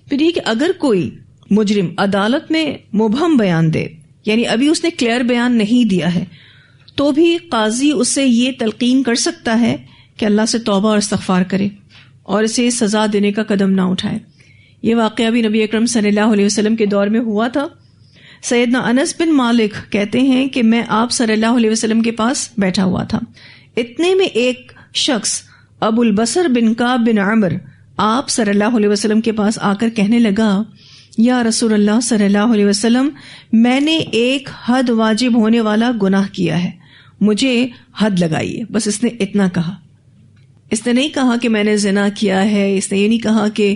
پھر یہ کہ اگر کوئی مجرم عدالت میں مبہم بیان دے، یعنی ابھی اس نے کلیئر بیان نہیں دیا ہے، تو بھی قاضی اسے یہ تلقین کر سکتا ہے کہ اللہ سے توبہ اور استغفار کرے اور اسے سزا دینے کا قدم نہ اٹھائے۔ یہ واقعہ بھی نبی اکرم صلی اللہ علیہ وسلم کے دور میں ہوا تھا۔ سیدنا انس بن مالک کہتے ہیں کہ میں آپ صلی اللہ علیہ وسلم کے پاس بیٹھا ہوا تھا، اتنے میں ایک شخص ابو البصر بن کعب بن عمر آپ صلی اللہ علیہ وسلم کے پاس آ کر کہنے لگا، یا رسول اللہ صلی اللہ علیہ وسلم، میں نے ایک حد واجب ہونے والا گناہ کیا ہے، مجھے حد لگائیے۔ بس اس نے اتنا کہا، اس نے نہیں کہا کہ میں نے زنا کیا ہے، اس نے یہ نہیں کہا کہ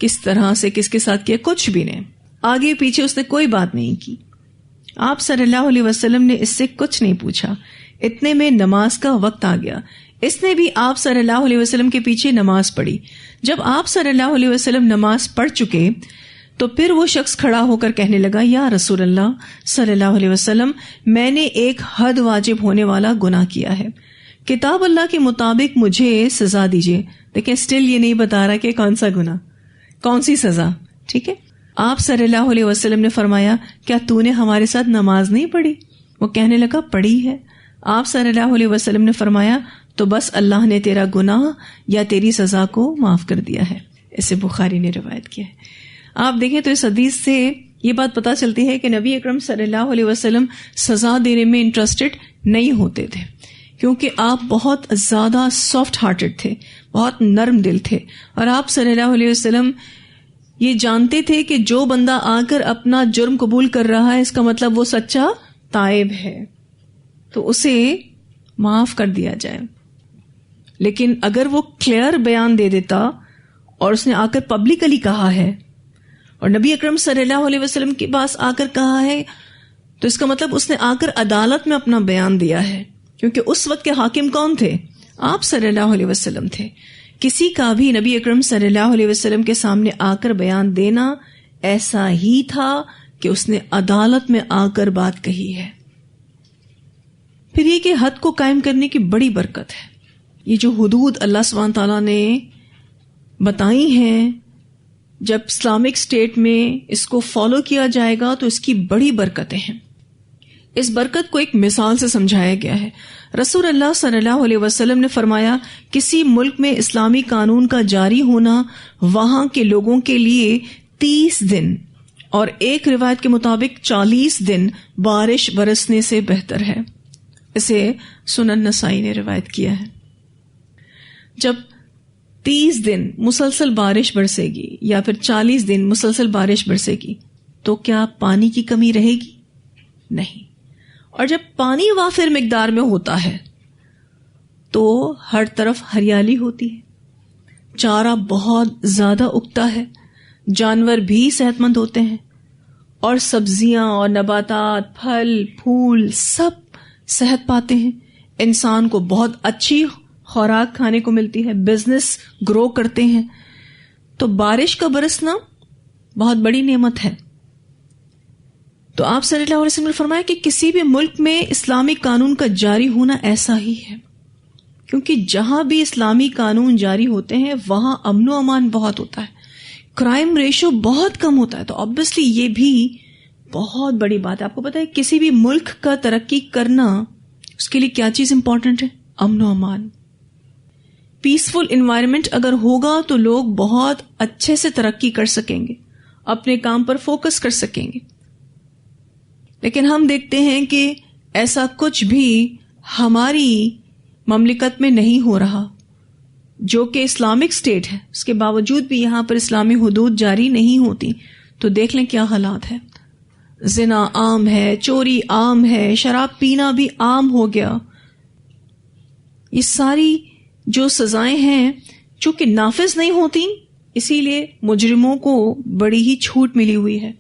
کس طرح سے کس کے ساتھ کیا، کچھ بھی نہیں، آگے پیچھے اس نے کوئی بات نہیں کی۔ آپ صلی اللہ علیہ وسلم نے اس سے کچھ نہیں پوچھا۔ اتنے میں نماز کا وقت آ گیا، اس نے بھی آپ صلی اللہ علیہ وسلم کے پیچھے نماز پڑھی۔ جب آپ صلی اللہ علیہ وسلم نماز پڑھ چکے تو پھر وہ شخص کھڑا ہو کر کہنے لگا، یا رسول اللہ صلی اللہ علیہ وسلم، میں نے ایک حد واجب ہونے والا گناہ کیا ہے، کتاب اللہ کے مطابق مجھے سزا دیجیے۔ دیکھیں اسٹل یہ نہیں بتا رہا کہ کون سا گناہ، کون سی سزا، ٹھیک ہے۔ آپ صلی اللہ علیہ وسلم نے فرمایا، کیا تو نے ہمارے ساتھ نماز نہیں پڑھی؟ وہ کہنے لگا، پڑھی ہے۔ آپ صلی اللہ علیہ وسلم نے فرمایا، تو بس اللہ نے تیرا گناہ یا تیری سزا کو معاف کر دیا ہے۔ اسے بخاری نے روایت کیا ہے۔ آپ دیکھیں تو اس حدیث سے یہ بات پتہ چلتی ہے کہ نبی اکرم صلی اللہ علیہ وسلم سزا دینے میں انٹرسٹڈ نہیں ہوتے تھے، کیونکہ آپ بہت زیادہ سافٹ ہارٹڈ تھے، بہت نرم دل تھے، اور آپ صلی اللہ علیہ وسلم یہ جانتے تھے کہ جو بندہ آ کر اپنا جرم قبول کر رہا ہے، اس کا مطلب وہ سچا تائب ہے، تو اسے معاف کر دیا جائے۔ لیکن اگر وہ کلیئر بیان دے دیتا اور اس نے آ کر پبلکلی کہا ہے اور نبی اکرم صلی اللہ علیہ وسلم کے پاس آ کر کہا ہے، تو اس کا مطلب اس نے آ کر عدالت میں اپنا بیان دیا ہے، کیونکہ اس وقت کے حاکم کون تھے؟ آپ صلی اللہ علیہ وسلم تھے۔ کسی کا بھی نبی اکرم صلی اللہ علیہ وسلم کے سامنے آ کر بیان دینا ایسا ہی تھا کہ اس نے عدالت میں آ کر بات کہی ہے۔ پھر یہ کہ حد کو قائم کرنے کی بڑی برکت ہے۔ یہ جو حدود اللہ سبحانہ تعالیٰ نے بتائی ہیں، جب اسلامک اسٹیٹ میں اس کو فالو کیا جائے گا تو اس کی بڑی برکتیں ہیں۔ اس برکت کو ایک مثال سے سمجھایا گیا ہے۔ رسول اللہ صلی اللہ علیہ وسلم نے فرمایا، کسی ملک میں اسلامی قانون کا جاری ہونا وہاں کے لوگوں کے لیے 30 دن اور ایک روایت کے مطابق 40 دن بارش برسنے سے بہتر ہے۔ اسے سنن نسائی نے روایت کیا ہے۔ جب 30 دن مسلسل بارش برسے گی یا پھر 40 دن مسلسل بارش برسے گی تو کیا پانی کی کمی رہے گی؟ نہیں۔ اور جب پانی وافر مقدار میں ہوتا ہے تو ہر طرف ہریالی ہوتی ہے، چارہ بہت زیادہ اگتا ہے، جانور بھی صحت مند ہوتے ہیں، اور سبزیاں اور نباتات، پھل پھول سب صحت پاتے ہیں، انسان کو بہت اچھی خوراک کھانے کو ملتی ہے، بزنس گرو کرتے ہیں۔ تو بارش کا برسنا بہت بڑی نعمت ہے۔ تو آپ صلی اللہ علیہ وسلم نے فرمایا کہ کسی بھی ملک میں اسلامی قانون کا جاری ہونا ایسا ہی ہے، کیونکہ جہاں بھی اسلامی قانون جاری ہوتے ہیں وہاں امن و امان بہت ہوتا ہے، کرائم ریشو بہت کم ہوتا ہے۔ تو obviously یہ بھی بہت بڑی بات ہے۔ آپ کو پتہ ہے کسی بھی ملک کا ترقی کرنا، اس کے لیے کیا چیز امپورٹنٹ ہے؟ امن و امان۔ پیسفل انوائرمنٹ اگر ہوگا تو لوگ بہت اچھے سے ترقی کر سکیں گے، اپنے کام پر فوکس کر سکیں گے۔ لیکن ہم دیکھتے ہیں کہ ایسا کچھ بھی ہماری مملکت میں نہیں ہو رہا، جو کہ اسلامک اسٹیٹ ہے، اس کے باوجود بھی یہاں پر اسلامی حدود جاری نہیں ہوتی۔ تو دیکھ لیں کیا حالات ہے۔ زنا عام ہے، چوری عام ہے، شراب پینا بھی عام ہو گیا۔ یہ ساری جو سزائیں ہیں چونکہ نافذ نہیں ہوتی، اسی لیے مجرموں کو بڑی ہی چھوٹ ملی ہوئی ہے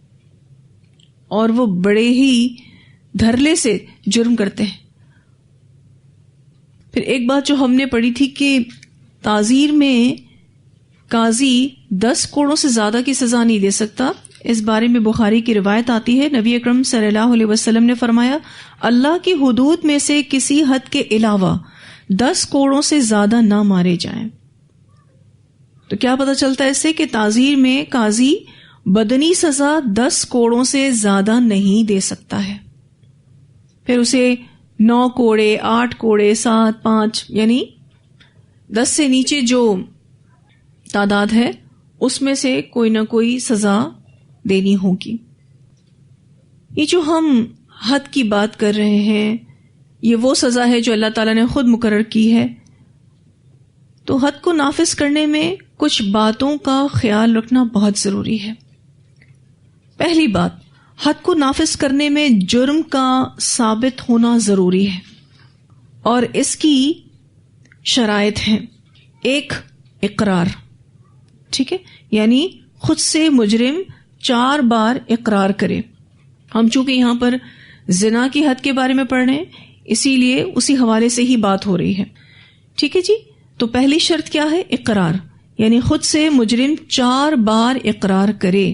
اور وہ بڑے ہی دھرلے سے جرم کرتے ہیں۔ پھر ایک بات جو ہم نے پڑھی تھی کہ تعزیر میں قاضی 10 کوڑوں سے زیادہ کی سزا نہیں دے سکتا۔ اس بارے میں بخاری کی روایت آتی ہے، نبی اکرم صلی اللہ علیہ وسلم نے فرمایا، اللہ کی حدود میں سے کسی حد کے علاوہ 10 کوڑوں سے زیادہ نہ مارے جائیں۔ تو کیا پتہ چلتا ہے اس سے کہ تعزیر میں قاضی بدنی سزا 10 کوڑوں سے زیادہ نہیں دے سکتا ہے. پھر اسے 9 کوڑے، 8 کوڑے، 7، 5 یعنی 10 سے نیچے جو تعداد ہے اس میں سے کوئی نہ کوئی سزا دینی ہوگی. یہ جو ہم حد کی بات کر رہے ہیں یہ وہ سزا ہے جو اللہ تعالیٰ نے خود مقرر کی ہے. تو حد کو نافذ کرنے میں کچھ باتوں کا خیال رکھنا بہت ضروری ہے. پہلی بات، حد کو نافذ کرنے میں جرم کا ثابت ہونا ضروری ہے اور اس کی شرائط ہیں. ایک، اقرار. ٹھیک ہے، یعنی خود سے مجرم 4 بار اقرار کرے. ہم چونکہ یہاں پر زنا کی حد کے بارے میں پڑھ رہے ہیں اسی لیے اسی حوالے سے ہی بات ہو رہی ہے. ٹھیک ہے جی. تو پہلی شرط کیا ہے؟ اقرار، یعنی خود سے مجرم 4 بار اقرار کرے.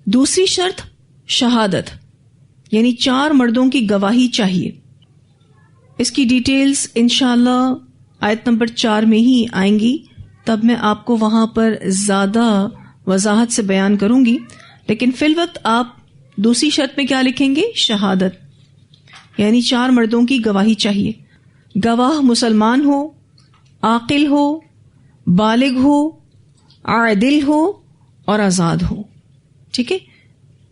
دوسری شرط شہادت، یعنی 4 مردوں کی گواہی چاہیے. اس کی ڈیٹیلز انشاءاللہ آیت نمبر 4 میں ہی آئیں گی، تب میں آپ کو وہاں پر زیادہ وضاحت سے بیان کروں گی. لیکن فی الوقت آپ دوسری شرط میں کیا لکھیں گے؟ شہادت، یعنی 4 مردوں کی گواہی چاہیے. گواہ مسلمان ہو، عاقل ہو، بالغ ہو، عادل ہو اور آزاد ہو. ٹھیک ہے.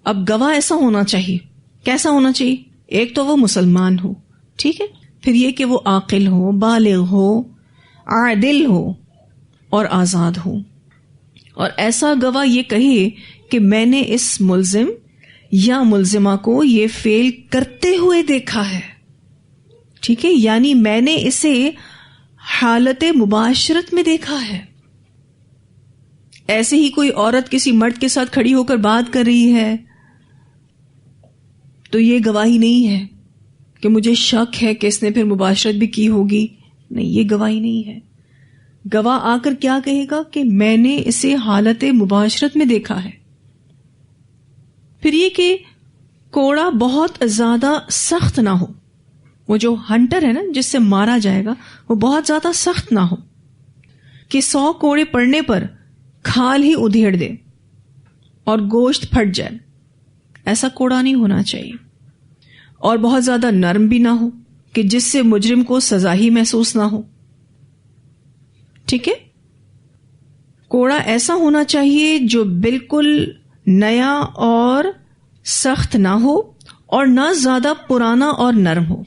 اب گواہ ایسا ہونا چاہیے. کیسا ہونا چاہیے؟ ایک تو وہ مسلمان ہو، ٹھیک ہے، پھر یہ کہ وہ عاقل ہو، بالغ ہو، عادل ہو اور آزاد ہو. اور ایسا گواہ یہ کہے کہ میں نے اس ملزم یا ملزمہ کو یہ فعل کرتے ہوئے دیکھا ہے. ٹھیک ہے، یعنی میں نے اسے حالت مباشرت میں دیکھا ہے. ایسے ہی کوئی عورت کسی مرد کے ساتھ کھڑی ہو کر بات کر رہی ہے تو یہ گواہی نہیں ہے کہ مجھے شک ہے کہ اس نے پھر مباشرت بھی کی ہوگی. نہیں، یہ گواہی نہیں ہے. گواہ آ کر کیا کہے گا کہ میں نے اسے حالت مباشرت میں دیکھا ہے. پھر یہ کہ کوڑا بہت زیادہ سخت نہ ہو. وہ جو ہنٹر ہے نا جس سے مارا جائے گا وہ بہت زیادہ سخت نہ ہو کہ 100 کوڑے پڑنے پر کھال ہی ادھیڑ دے اور گوشت پھٹ جائے. ایسا کوڑا نہیں ہونا چاہیے. اور بہت زیادہ نرم بھی نہ ہو کہ جس سے مجرم کو سزا ہی محسوس نہ ہو. ٹھیک ہے. کوڑا ایسا ہونا چاہیے جو بالکل نیا اور سخت نہ ہو اور نہ زیادہ پرانا اور نرم ہو.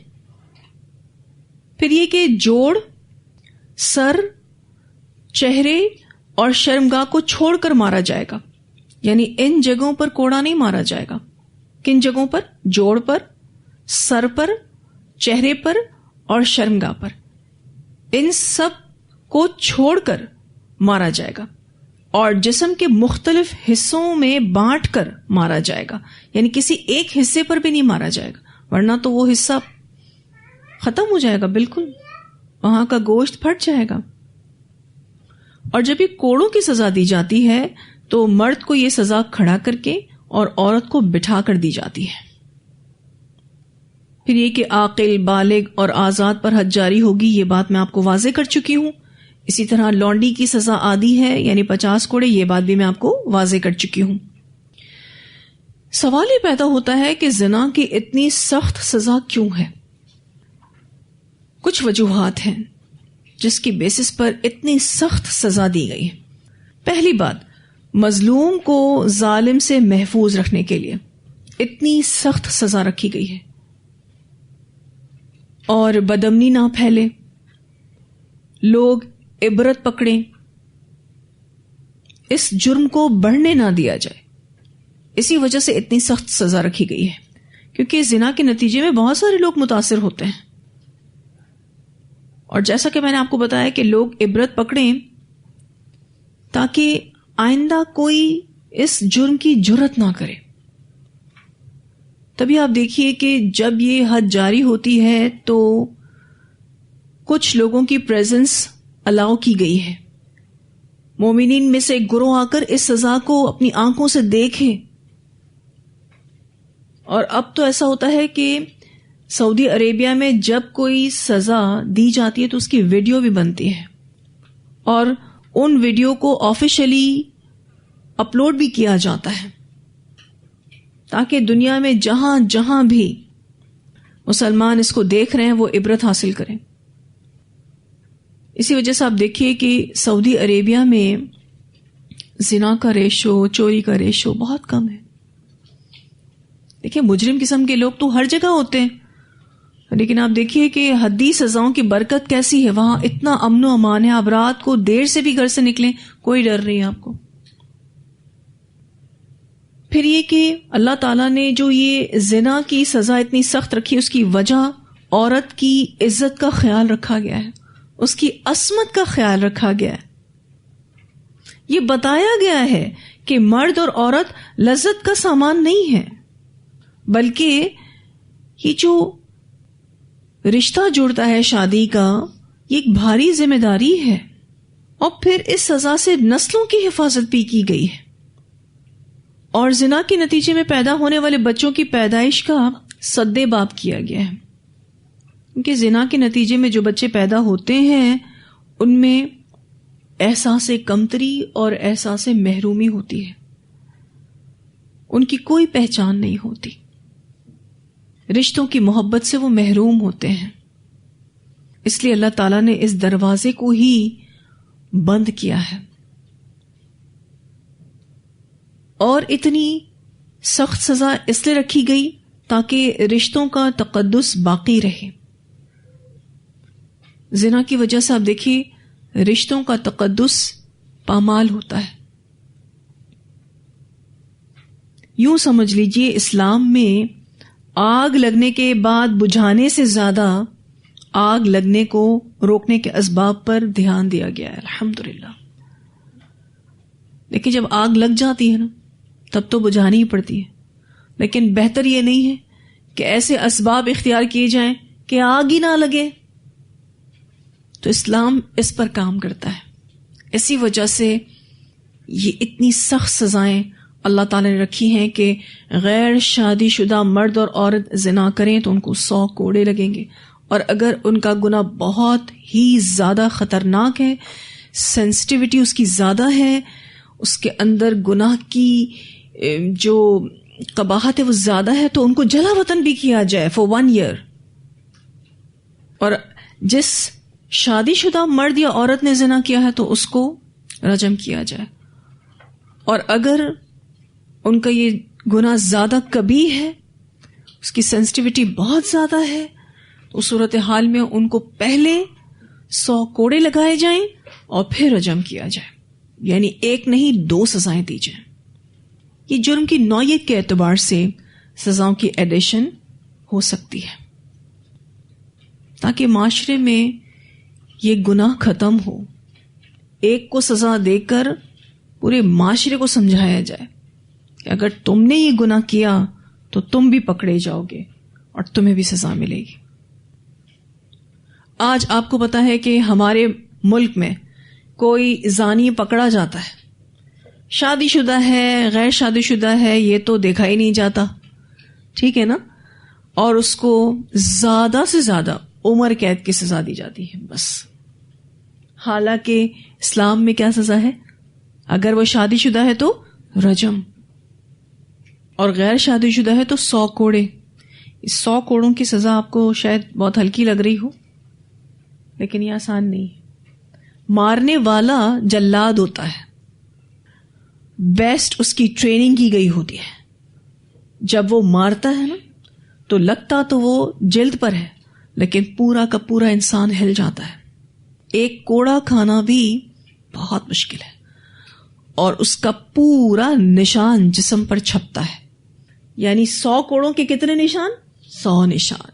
پھر یہ کہ جوڑ، سر، چہرے اور شرمگاہ کو چھوڑ کر مارا جائے گا. یعنی ان جگہوں پر کوڑا نہیں مارا جائے گا. کن جگہوں پر؟ جوڑ پر، سر پر، چہرے پر اور شرمگاہ پر. ان سب کو چھوڑ کر مارا جائے گا اور جسم کے مختلف حصوں میں بانٹ کر مارا جائے گا. یعنی کسی ایک حصے پر بھی نہیں مارا جائے گا ورنہ تو وہ حصہ ختم ہو جائے گا، بالکل وہاں کا گوشت پھٹ جائے گا. اور جب یہ کوڑوں کی سزا دی جاتی ہے تو مرد کو یہ سزا کھڑا کر کے اور عورت کو بٹھا کر دی جاتی ہے. پھر یہ کہ عاقل، بالغ اور آزاد پر حد جاری ہوگی، یہ بات میں آپ کو واضح کر چکی ہوں. اسی طرح لونڈی کی سزا آدھی ہے یعنی 50 کوڑے، یہ بات بھی میں آپ کو واضح کر چکی ہوں. سوال یہ پیدا ہوتا ہے کہ زنا کی اتنی سخت سزا کیوں ہے؟ کچھ وجوہات ہیں جس کی بیسس پر اتنی سخت سزا دی گئی ہے. پہلی بات، مظلوم کو ظالم سے محفوظ رکھنے کے لیے اتنی سخت سزا رکھی گئی ہے. اور بدامنی نہ پھیلے، لوگ عبرت پکڑیں، اس جرم کو بڑھنے نہ دیا جائے، اسی وجہ سے اتنی سخت سزا رکھی گئی ہے. کیونکہ زنا کے نتیجے میں بہت سارے لوگ متاثر ہوتے ہیں اور جیسا کہ میں نے آپ کو بتایا کہ لوگ عبرت پکڑیں تاکہ آئندہ کوئی اس جرم کی جرات نہ کرے. تبھی آپ دیکھیے کہ جب یہ حد جاری ہوتی ہے تو کچھ لوگوں کی پریزنس الاؤ کی گئی ہے. مومنین میں سے ایک گروہ آ کر اس سزا کو اپنی آنکھوں سے دیکھے. اور اب تو ایسا ہوتا ہے کہ سعودی عربیہ میں جب کوئی سزا دی جاتی ہے تو اس کی ویڈیو بھی بنتی ہے اور ان ویڈیو کو آفیشلی اپلوڈ بھی کیا جاتا ہے تاکہ دنیا میں جہاں جہاں بھی مسلمان اس کو دیکھ رہے ہیں وہ عبرت حاصل کریں. اسی وجہ سے آپ دیکھیے کہ سعودی عربیہ میں زنا کا ریشو، چوری کا ریشو بہت کم ہے. دیکھیں مجرم قسم کے لوگ تو ہر جگہ ہوتے ہیں، لیکن آپ دیکھیے کہ حدی سزاؤں کی برکت کیسی ہے. وہاں اتنا امن و امان ہے، آپ رات کو دیر سے بھی گھر سے نکلیں کوئی ڈر نہیں ہے آپ کو. پھر یہ کہ اللہ تعالیٰ نے جو یہ زنا کی سزا اتنی سخت رکھی، اس کی وجہ عورت کی عزت کا خیال رکھا گیا ہے، اس کی عصمت کا خیال رکھا گیا ہے. یہ بتایا گیا ہے کہ مرد اور عورت لذت کا سامان نہیں ہے، بلکہ یہ جو رشتہ جڑتا ہے شادی کا، یہ ایک بھاری ذمہ داری ہے. اور پھر اس سزا سے نسلوں کی حفاظت بھی کی گئی ہے. اور زنا کے نتیجے میں پیدا ہونے والے بچوں کی پیدائش کا سد باب کیا گیا ہے، کیونکہ زنا کے نتیجے میں جو بچے پیدا ہوتے ہیں ان میں احساس کمتری اور احساس محرومی ہوتی ہے، ان کی کوئی پہچان نہیں ہوتی، رشتوں کی محبت سے وہ محروم ہوتے ہیں. اس لیے اللہ تعالیٰ نے اس دروازے کو ہی بند کیا ہے. اور اتنی سخت سزا اس لیے رکھی گئی تاکہ رشتوں کا تقدس باقی رہے. زنا کی وجہ سے آپ دیکھیے رشتوں کا تقدس پامال ہوتا ہے. یوں سمجھ لیجئے اسلام میں آگ لگنے کے بعد بجھانے سے زیادہ آگ لگنے کو روکنے کے اسباب پر دھیان دیا گیا ہے، الحمدللہ. لیکن جب آگ لگ جاتی ہے نا تب تو بجھانی ہی پڑتی ہے. لیکن بہتر یہ نہیں ہے کہ ایسے اسباب اختیار کیے جائیں کہ آگ ہی نہ لگے. تو اسلام اس پر کام کرتا ہے. اسی وجہ سے یہ اتنی سخت سزائیں اللہ تعالی نے رکھی ہیں کہ غیر شادی شدہ مرد اور عورت زنا کریں تو ان کو 100 کوڑے لگیں گے. اور اگر ان کا گناہ بہت ہی زیادہ خطرناک ہے، سینسٹیوٹی اس کی زیادہ ہے، اس کے اندر گناہ کی جو قباحت ہے وہ زیادہ ہے، تو ان کو جلا وطن بھی کیا جائے for 1 year. اور جس شادی شدہ مرد یا عورت نے زنا کیا ہے تو اس کو رجم کیا جائے. اور اگر ان کا یہ گناہ زیادہ کبیح ہے، اس کی سینسٹیوٹی بہت زیادہ ہے، تو اس صورتحال میں ان کو پہلے 100 کوڑے لگائے جائیں اور پھر رجم کیا جائے. یعنی ایک نہیں 2 سزائیں دی جائیں. یہ جرم کی نوعیت کے اعتبار سے سزاؤں کی ایڈیشن ہو سکتی ہے تاکہ معاشرے میں یہ گناہ ختم ہو. ایک کو سزا دے کر پورے معاشرے کو سمجھایا جائے کہ اگر تم نے یہ گناہ کیا تو تم بھی پکڑے جاؤ گے اور تمہیں بھی سزا ملے گی. آج آپ کو پتا ہے کہ ہمارے ملک میں کوئی زانی پکڑا جاتا ہے، شادی شدہ ہے غیر شادی شدہ ہے یہ تو دیکھا ہی نہیں جاتا، ٹھیک ہے نا، اور اس کو زیادہ سے زیادہ عمر قید کی سزا دی جاتی ہے بس. حالانکہ اسلام میں کیا سزا ہے؟ اگر وہ شادی شدہ ہے تو رجم، اور غیر شادی شدہ ہے تو 100 کوڑے. اس 100 کوڑوں کی سزا آپ کو شاید بہت ہلکی لگ رہی ہو، لیکن یہ آسان نہیں ہے. مارنے والا جلاد ہوتا ہے، بیسٹ اس کی ٹریننگ کی گئی ہوتی ہے. جب وہ مارتا ہے نا تو لگتا تو وہ جلد پر ہے لیکن پورا کا پورا انسان ہل جاتا ہے. ایک کوڑا کھانا بھی بہت مشکل ہے اور اس کا پورا نشان جسم پر چھپتا ہے. یعنی 100 کوڑوں کے کتنے نشان؟ 100 نشان.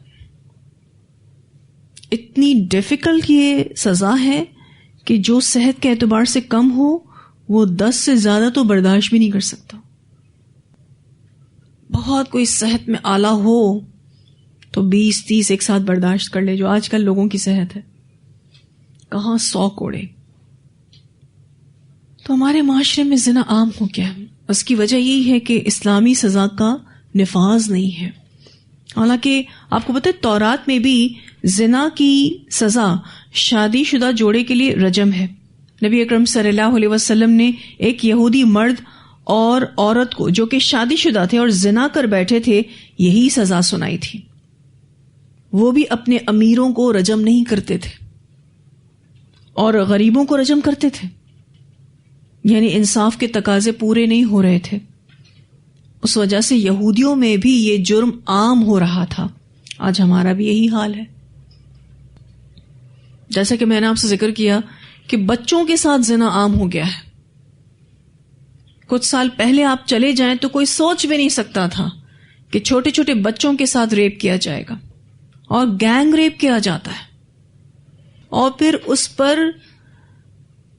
اتنی ڈیفیکلٹ یہ سزا ہے کہ جو صحت کے اعتبار سے کم ہو وہ 10 سے زیادہ تو برداشت بھی نہیں کر سکتا. بہت کوئی صحت میں اعلیٰ ہو تو 20-30 ایک ساتھ برداشت کر لے، جو آج کل لوگوں کی صحت ہے، کہاں 100 کوڑے. تو ہمارے معاشرے میں زنا عام ہو گیا. اس کی وجہ یہی ہے کہ اسلامی سزا کا نفاذ نہیں ہے. حالانکہ آپ کو پتہ ہے تورات میں بھی زنا کی سزا شادی شدہ جوڑے کے لیے رجم ہے، نبی اکرم صلی اللہ علیہ وسلم نے ایک یہودی مرد اور عورت کو جو کہ شادی شدہ تھے اور زنا کر بیٹھے تھے یہی سزا سنائی تھی. وہ بھی اپنے امیروں کو رجم نہیں کرتے تھے اور غریبوں کو رجم کرتے تھے. یعنی انصاف کے تقاضے پورے نہیں ہو رہے تھے. اس وجہ سے یہودیوں میں بھی یہ جرم عام ہو رہا تھا. آج ہمارا بھی یہی حال ہے. جیسا کہ میں نے آپ سے ذکر کیا کہ بچوں کے ساتھ زنا عام ہو گیا ہے. کچھ سال پہلے آپ چلے جائیں تو کوئی سوچ بھی نہیں سکتا تھا کہ چھوٹے چھوٹے بچوں کے ساتھ ریپ کیا جائے گا اور گینگ ریپ کیا جاتا ہے, اور پھر اس پر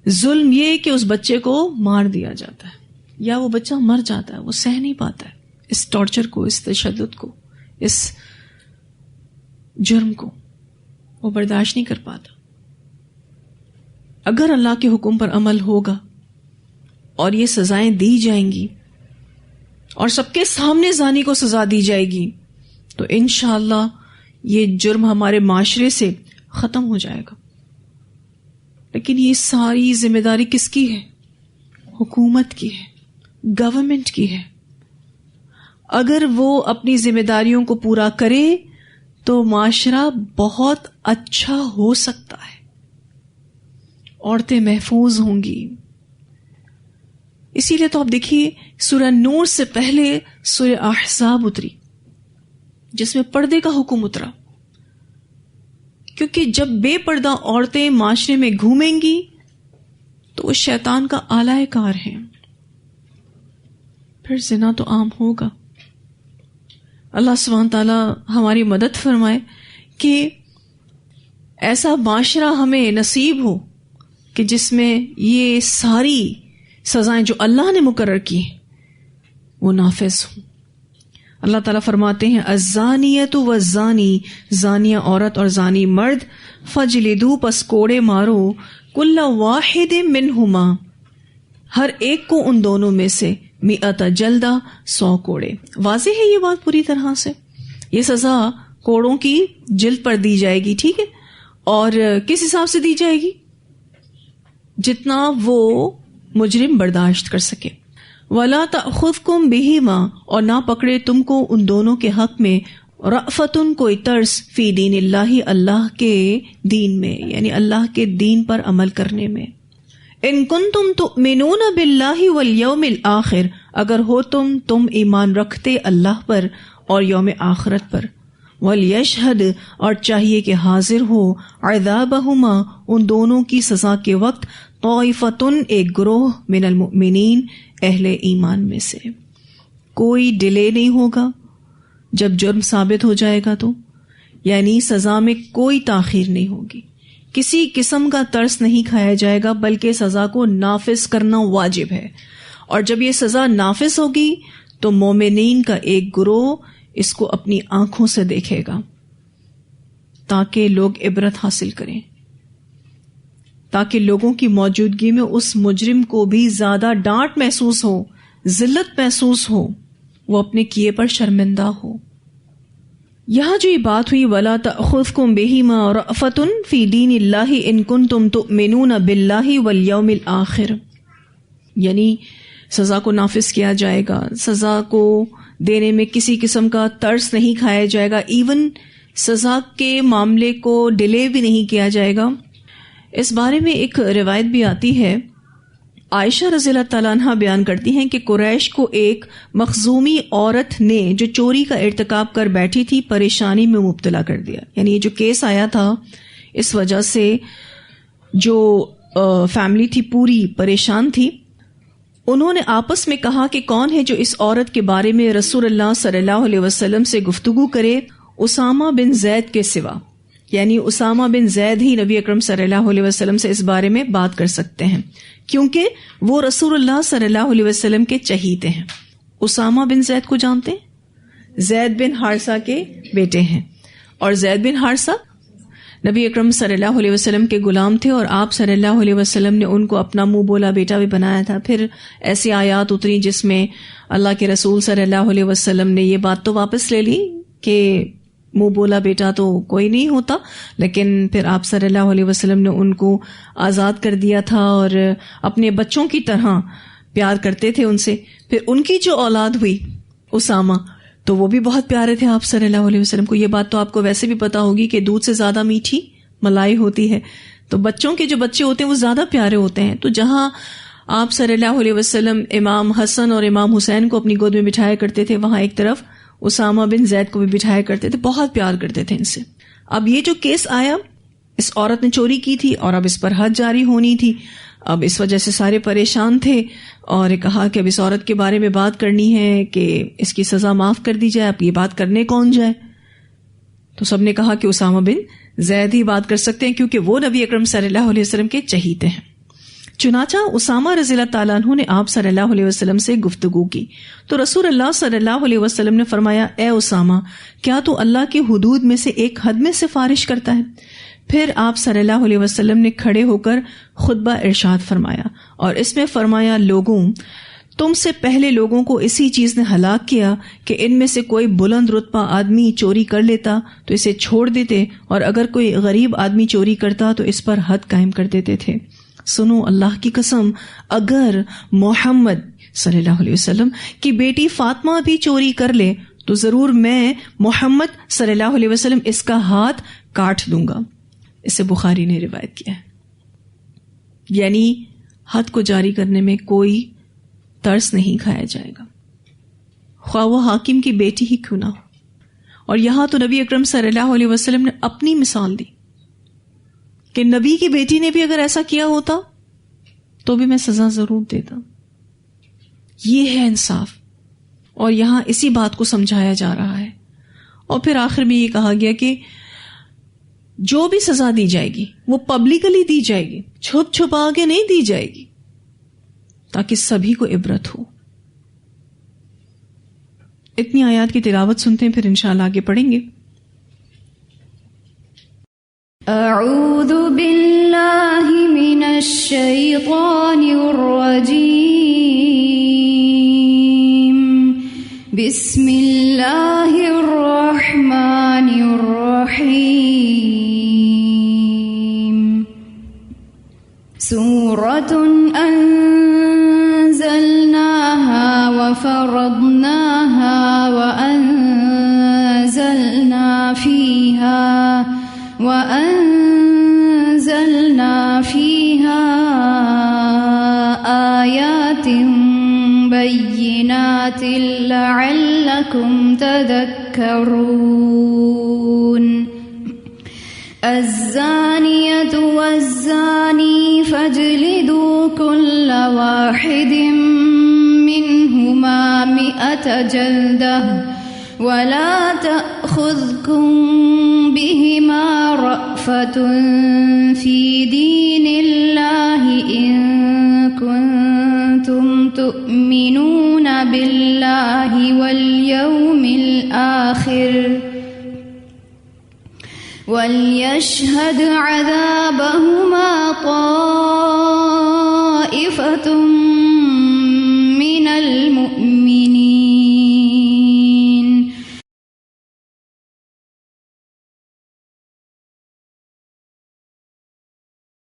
ظلم یہ کہ اس بچے کو مار دیا جاتا ہے یا وہ بچہ مر جاتا ہے. وہ سہ نہیں پاتا ہے اس ٹارچر کو, اس تشدد کو, اس جرم کو وہ برداشت نہیں کر پاتا. اگر اللہ کے حکم پر عمل ہوگا اور یہ سزائیں دی جائیں گی اور سب کے سامنے زانی کو سزا دی جائے گی تو انشاءاللہ یہ جرم ہمارے معاشرے سے ختم ہو جائے گا. لیکن یہ ساری ذمہ داری کس کی ہے؟ حکومت کی ہے, گورنمنٹ کی ہے. اگر وہ اپنی ذمہ داریوں کو پورا کرے تو معاشرہ بہت اچھا ہو سکتا ہے, عورتیں محفوظ ہوں گی. اسی لیے تو آپ دیکھیے سورہ نور سے پہلے سورہ احزاب اتری جس میں پردے کا حکم اترا, کیونکہ جب بے پردہ عورتیں معاشرے میں گھومیں گی تو وہ شیطان کا آلہ کار ہیں, پھر زنا تو عام ہوگا. اللہ سبحانہ تعالیٰ ہماری مدد فرمائے کہ ایسا معاشرہ ہمیں نصیب ہو کہ جس میں یہ ساری سزائیں جو اللہ نے مقرر کی وہ نافذ ہوں. اللہ تعالیٰ فرماتے ہیں الزانیۃ والزانی, زانیہ عورت اور زانی مرد, فجلدوا پس کوڑے مارو, کل واحد منہما ہر ایک کو ان دونوں میں سے, 100 جلدہ 100 کوڑے. واضح ہے یہ بات پوری طرح سے. یہ سزا کوڑوں کی جلد پر دی جائے گی, ٹھیک ہے, اور کس حساب سے دی جائے گی؟ جتنا وہ مجرم برداشت کر سکے. وَلَا تَأْخُذْكُمْ بِهِمَا, اور نہ پکڑے تم کو ان دونوں کے حق میں, رأفتن کوئی ترس, فی دین اللہ, اللہ کے دین میں, یعنی اللہ کے دین پر عمل کرنے میں. ان کنتم تؤمنون باللہ والیوم الآخر, اگر ہو تم ایمان رکھتے اللہ پر اور یوم آخرت پر. وَلْيَشْهَدْ, اور چاہیے کہ حاضر ہو, عذابہما, ان دونوں کی سزا کے وقت, طائفتن, ایک گروہ, من المؤمنین, اہل ایمان میں سے. کوئی ڈیلے نہیں ہوگا جب جرم ثابت ہو جائے گا تو, یعنی سزا میں کوئی تاخیر نہیں ہوگی, کسی قسم کا ترس نہیں کھایا جائے گا, بلکہ سزا کو نافذ کرنا واجب ہے. اور جب یہ سزا نافذ ہوگی تو مومنین کا ایک گروہ اس کو اپنی آنکھوں سے دیکھے گا تاکہ لوگ عبرت حاصل کریں, تاکہ لوگوں کی موجودگی میں اس مجرم کو بھی زیادہ ڈانٹ محسوس ہو, ذلت محسوس ہو, وہ اپنے کیے پر شرمندہ ہو. یہاں جو یہ بات ہوئی وَلَا تَأْخُذْكُمْ بِهِمَا رَأْفَةٌ فِي دِينِ اللَّهِ إِن كُنتُمْ تُؤْمِنُونَ بِاللَّهِ وَالْيَوْمِ الْآخِرِ, یعنی سزا کو نافذ کیا جائے گا, سزا کو دینے میں کسی قسم کا ترس نہیں کھایا جائے گا, ایون سزا کے معاملے کو ڈیلے بھی نہیں کیا جائے گا. اس بارے میں ایک روایت بھی آتی ہے, عائشہ رضی اللہ تعالیٰ عنہ بیان کرتی ہیں کہ قریش کو ایک مخزومی عورت نے جو چوری کا ارتکاب کر بیٹھی تھی پریشانی میں مبتلا کر دیا. یعنی یہ جو کیس آیا تھا اس وجہ سے جو فیملی تھی پوری پریشان تھی. انہوں نے آپس میں کہا کہ کون ہے جو اس عورت کے بارے میں رسول اللہ صلی اللہ علیہ وسلم سے گفتگو کرے, اسامہ بن زید کے سوا, یعنی اسامہ بن زید ہی نبی اکرم صلی اللہ علیہ وسلم سے اس بارے میں بات کر سکتے ہیں, کیونکہ وہ رسول اللہ صلی اللہ علیہ وسلم کے چہیتے ہیں. اسامہ بن زید کو جانتے ہیں, زید بن حارثہ کے بیٹے ہیں, اور زید بن حارثہ نبی اکرم صلی اللہ علیہ وسلم کے غلام تھے, اور آپ صلی اللہ علیہ وسلم نے ان کو اپنا منہ بولا بیٹا بھی بنایا تھا. پھر ایسی آیات اتری جس میں اللہ کے رسول صلی اللہ علیہ وسلم نے یہ بات تو واپس لے لی کہ منہ بولا بیٹا تو کوئی نہیں ہوتا، لیکن پھر آپ صلی اللہ علیہ وسلم نے ان کو آزاد کر دیا تھا اور اپنے بچوں کی طرح پیار کرتے تھے ان سے. پھر ان کی جو اولاد ہوئی اسامہ، تو وہ بھی بہت پیارے تھے آپ صلی اللہ علیہ وسلم کو. یہ بات تو آپ کو ویسے بھی پتا ہوگی کہ دودھ سے زیادہ میٹھی ملائی ہوتی ہے، تو بچوں کے جو بچے ہوتے ہیں وہ زیادہ پیارے ہوتے ہیں. تو جہاں آپ صلی اللہ علیہ وسلم امام حسن اور امام حسین کو اپنی گود میں بٹھایا کرتے تھے، وہاں ایک طرف اسامہ بن زید کو بھی بٹھایا کرتے تھے، بہت پیار کرتے تھے ان سے. اب یہ جو کیس آیا، اس عورت نے چوری کی تھی اور اب اس پر حد جاری ہونی تھی. اب اس وجہ سے سارے پریشان تھے اور کہا کہ اب اس عورت کے بارے میں بات کرنی ہے کہ اس کی سزا معاف کر دی جائے. اب یہ بات کرنے کون جائے؟ تو سب نے کہا کہ اسامہ بن زید ہی بات کر سکتے ہیں کیونکہ وہ نبی اکرم صلی اللہ علیہ وسلم کے چہیتے ہیں. چنانچہ اسامہ رضی اللہ تعالیٰ عنہ نے آپ صلی اللہ علیہ وسلم سے گفتگو کی تو رسول اللہ صلی اللہ علیہ وسلم نے فرمایا، اے اسامہ، کیا تو اللہ کی حدود میں سے ایک حد میں سفارش کرتا ہے؟ پھر آپ صلی اللہ علیہ وسلم نے کھڑے ہو کر خطبہ ارشاد فرمایا اور اس میں فرمایا، لوگوں، تم سے پہلے لوگوں کو اسی چیز نے ہلاک کیا کہ ان میں سے کوئی بلند رتبہ آدمی چوری کر لیتا تو اسے چھوڑ دیتے، اور اگر کوئی غریب آدمی چوری کرتا تو اس پر حد قائم کر دیتے تھے. سنو، اللہ کی قسم، اگر محمد صلی اللہ علیہ وسلم کی بیٹی فاطمہ بھی چوری کر لے تو ضرور میں محمد صلی اللہ علیہ وسلم اس کا ہاتھ کاٹ دوں گا. اسے بخاری نے روایت کیا ہے. یعنی حد کو جاری کرنے میں کوئی ترس نہیں کھایا جائے گا، خواہ وہ حاکم کی بیٹی ہی کیوں نہ ہو. اور یہاں تو نبی اکرم صلی اللہ علیہ وسلم نے اپنی مثال دی کہ نبی کی بیٹی نے بھی اگر ایسا کیا ہوتا تو بھی میں سزا ضرور دیتا. یہ ہے انصاف، اور یہاں اسی بات کو سمجھایا جا رہا ہے. اور پھر آخر میں یہ کہا گیا کہ جو بھی سزا دی جائے گی وہ پبلکلی دی جائے گی، چھپ چھپا کے نہیں دی جائے گی، تاکہ سبھی کو عبرت ہو. اتنی آیات کی تلاوت سنتے ہیں، پھر انشاءاللہ آگے پڑھیں گے. اعوذ باللہ من الشیطان الرجیم، بسم اللہ الرحمن الرحیم. سورۃ انزلناها وفرضناها وأنزلنا فيها آيات بينات لعلكم تذكرون. الزانية والزاني فاجلدوا كل واحد منهما 100 جلدة ولا تأخذكم بهما رأفة في دين الله إن كنتم تؤمنون بالله واليوم الآخر وليشهد عذابهما طائفة